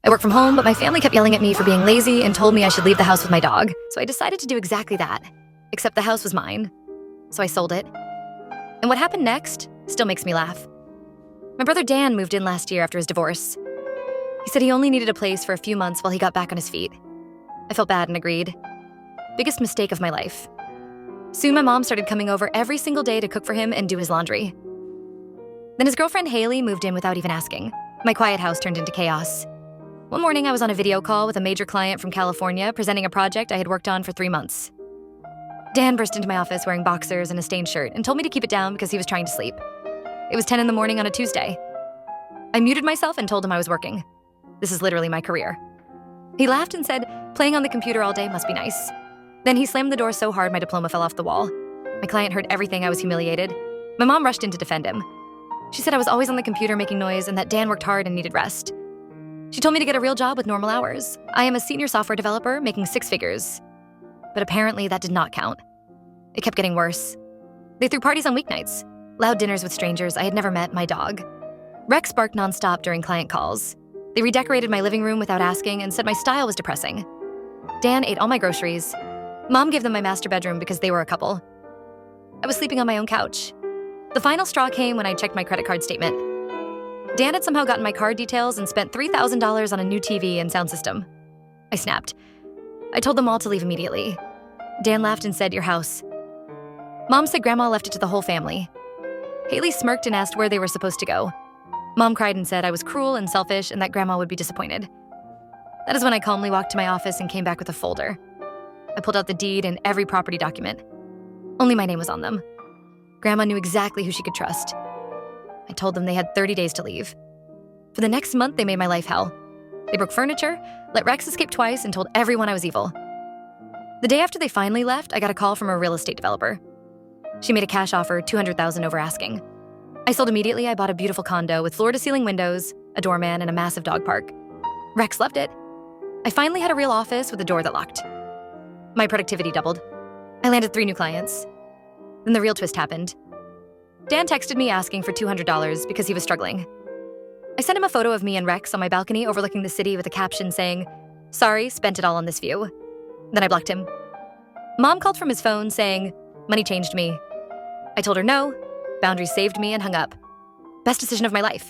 I work from home, but my family kept yelling at me for being lazy and told me I should leave the house with my dog. So I decided to do exactly that. Except the house was mine. So I sold it. And what happened next still makes me laugh. My brother Dan moved in last year after his divorce. He said he only needed a place for a few months while he got back on his feet. I felt bad and agreed. Biggest mistake of my life. Soon my mom started coming over every single day to cook for him and do his laundry. Then his girlfriend Haley moved in without even asking. My quiet house turned into chaos. One morning I was on a video call with a major client from California presenting a project I had worked on for 3 months. Dan burst into my office wearing boxers and a stained shirt and told me to keep it down because he was trying to sleep. It was 10 in the morning on a Tuesday. I muted myself and told him I was working. This is literally my career. He laughed and said, playing on the computer all day must be nice. Then he slammed the door so hard my diploma fell off the wall. My client heard everything. I was humiliated. My mom rushed in to defend him. She said I was always on the computer making noise and that Dan worked hard and needed rest. She told me to get a real job with normal hours. I am a senior software developer making 6 figures. But apparently that did not count. It kept getting worse. They threw parties on weeknights, loud dinners with strangers I had never met, my dog. Rex barked nonstop during client calls. They redecorated my living room without asking and said my style was depressing. Dan ate all my groceries. Mom gave them my master bedroom because they were a couple. I was sleeping on my own couch. The final straw came when I checked my credit card statement. Dan had somehow gotten my card details and spent $3,000 on a new TV and sound system. I snapped. I told them all to leave immediately. Dan laughed and said, "Your house." Mom said Grandma left it to the whole family. Haley smirked and asked where they were supposed to go. Mom cried and said I was cruel and selfish and that Grandma would be disappointed. That is when I calmly walked to my office and came back with a folder. I pulled out the deed and every property document. Only my name was on them. Grandma knew exactly who she could trust. I told them they had 30 days to leave. For the next month, they made my life hell. They broke furniture, let Rex escape twice, and told everyone I was evil. The day after they finally left, I got a call from a real estate developer. She made a cash offer, $200,000 over asking. I sold immediately. I bought a beautiful condo with floor-to-ceiling windows, a doorman, and a massive dog park. Rex loved it. I finally had a real office with a door that locked. My productivity doubled. I landed 3 new clients. Then the real twist happened. Dan texted me asking for $200 because he was struggling. I sent him a photo of me and Rex on my balcony overlooking the city with a caption saying, "Sorry, spent it all on this view." Then I blocked him. Mom called from his phone saying, "Money changed me." I told her no, boundaries saved me, and hung up. Best decision of my life.